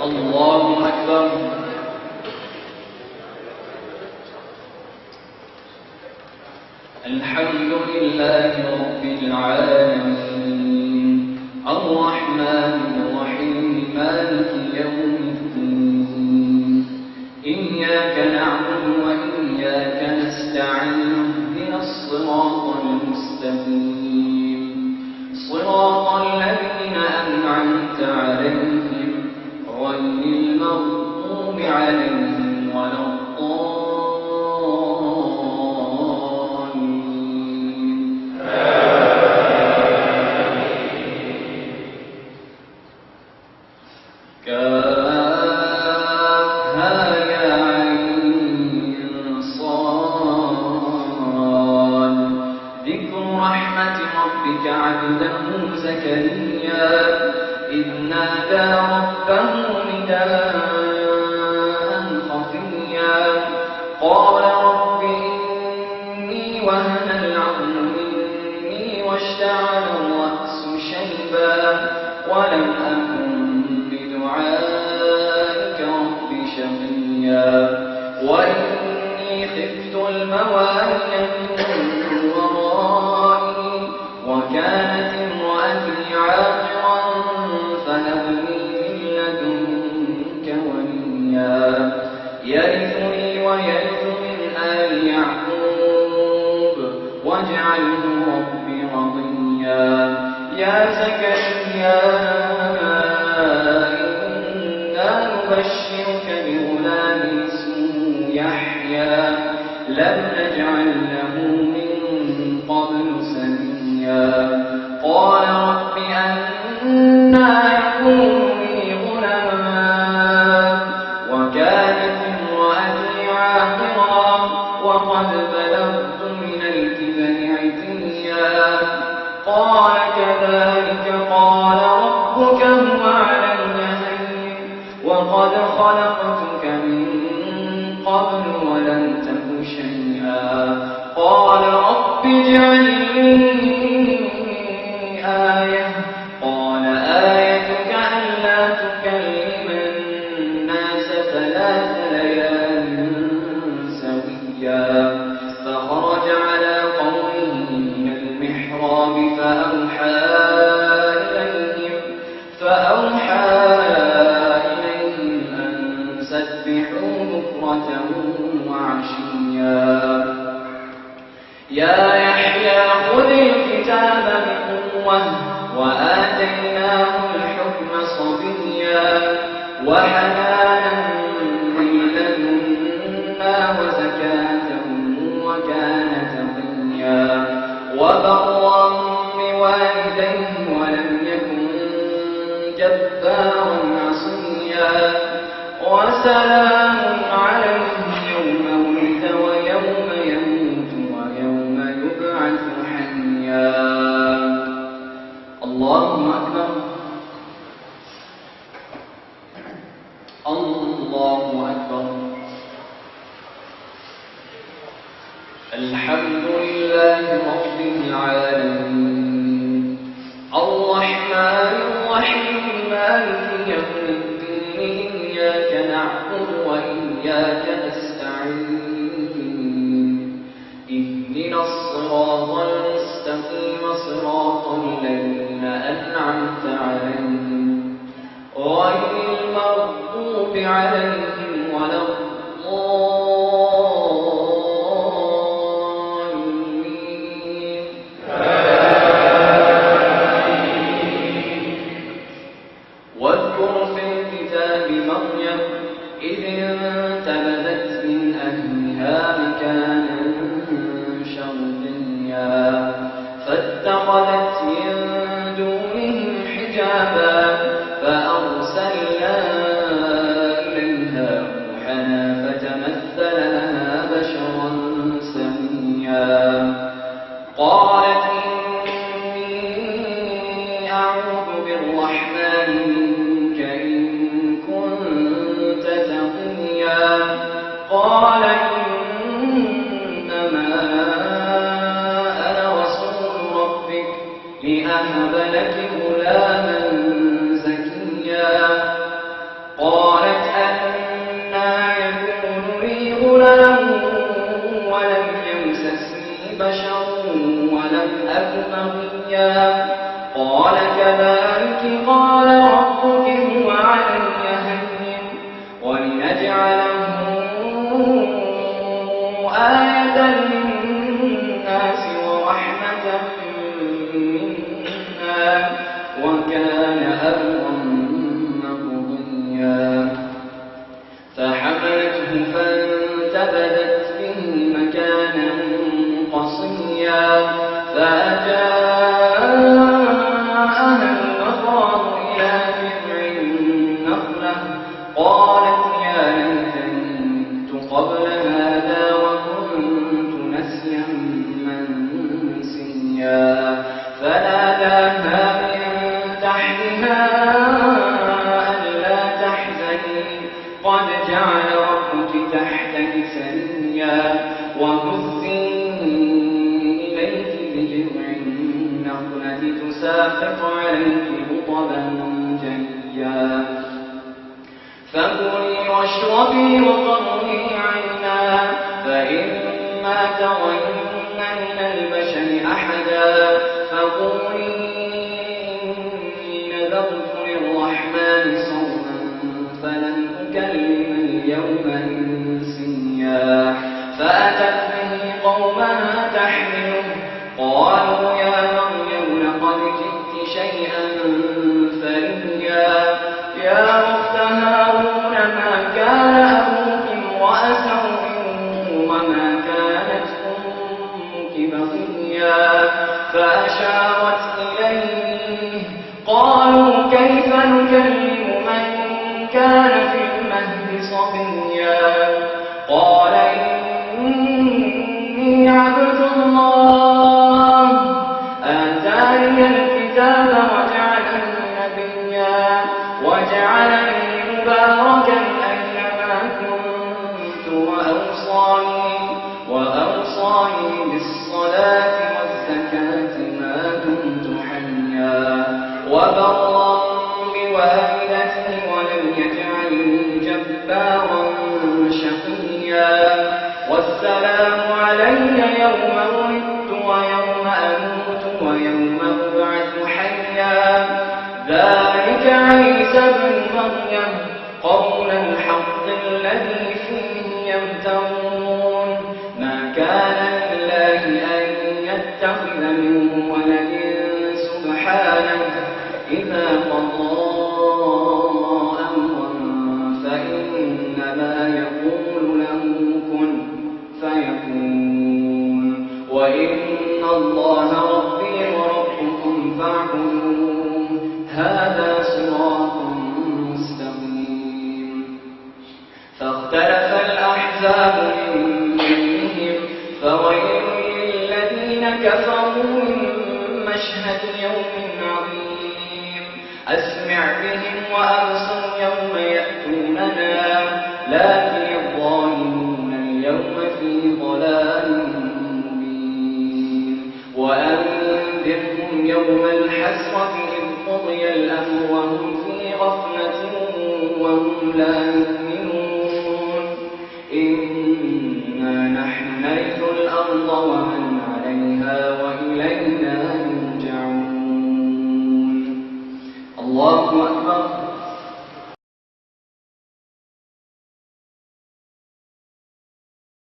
الله أكبر. الحمد لله رب العالمين الرحمن الرحيم مالك يوم الدين إياك نعبد وإياك نستعين اهدنا الصراط المستقيم صراط الذين أنعمت عليهم غير المغضوب عليهم ولا الضالين. كافها يا عين صاد ذكر رحمة ربك عبده زكريا إذ نادى ربه نداء خفيا قال رب إني وهن العظم مني واشتعل الرأس شيبا ولم أكن بدعائك رب شقيا وإني خفت الموالي من ورائي وكانت امرأتي عاقرا فهب لي من لدنك وليا يرثني ويرث من آل يعقوب واجعله رب رضيا. يا زكريا إنا نبشرك بغلام اسمه يحيى لم نجعل له من قبل سميا قال رب أنى يكون لي غلام وكانت امرأتي عاقرا وقد بلغت من الكبر عتيا قال كذلك قال ربك هو علي هين وقد خلقتك من قبل ولم تك شيئا قال رب اجعل لي آية قال آيتك ألا تكلم الناس 3 ليال سويا فخرج على قومه من المحراب فأوحى إليهم أن سبحوا بكرة وعشيا. يا يحيى خذ الكتاب بقوة وآتيناه الحكم صبيا وحنانا من لدنا وزكاة وكان تقيا وبرا بوالديه ولم يكن جبارا عصيا وسلام عليه يوم ولد ويوم يموت ويوم يبعث حيا. الله أكبر. الله أكبر. الحمد لله رب العالمين الرحمن الرحيم مالك يوم الدين إياك نعبد وإياك نستعين اهدنا الصراط المستقيم صراط الذين أنعمت عليهم غير المغضوب عليهم ولا الضالين. واذكر في الكتاب مريم إذ انتبذت من أهلها مكانا شرقيا فاتخذت من دونهم حجابا فأرسلنا إليها روحنا فتمثل لها بشرا سويا قالت إني أعوذ بالرحمن منك إن كنت تقيا قال إنما أنا رسول ربك لأهب لك غلاما زكيا قال غلام ولم يمسسني بشر ولم أك بغيا قال كذلك قال ربك هو علي هين ولنجعله آية للناس ورحمة منا وكان أمرا مقضيا فحملته فانتبذت به مكانا قصيا فأجاءها المخاض إلى جذع النخلة قالت يا ليتني مت قبل هذا وكنت نسيا منسيا فناداها من تحتها ألا تحزني قد جعل ربك تحتك سريا وهزي إليك بجذع النخلة تساقط عليك رطبا جنيا فكلي واشربي وقري عينا فإما ترين من البشر أحدا فقولي إني نذرت للرحمن صوما فلن أكلم اليوم إنسيا فأتت به قومها تحمله قالوا يا مريم لقد جئت شيئا فريا يا أخت هارون ما كان أبوك امرأ سوء وما كانت أمك بغيا فأشارت إليه قالوا كيف نكلم من كان في المهد صبيا قال إني عبد الله آتاني الكتاب وجعلني نبيا وجعلني مباركا أينما كنت وأوصاني بالصلاة والزكاة ما دمت حيا وبرا بوالدتي ولم يجعلني جبارا شقيا والسلام علي يوم ولدت ويوم أموت ويوم أبعث حيا ذلك عيسى ابن مريم قول الحق الذي فيه يمترون ما كان لله أن يتخذ من ولد سبحانه إذا قضى أمرا فإنما يقول له كن فيكون وإن الله ربي وربكم فاعبدوه هذا صراط مستقيم فاختلف الأحزاب من بينهم فويل للذين كفروا من مشهد يوم عظيم أسمع بهم وأبصر يوم يأتوننا لكن الظالمون اليوم في ضلال مبين وأنذرهم يوم الحسرة إذ قضي الأمر وهم في غفلة وهم لا يؤمنون إنا نحن نرث الأرض ومن عليها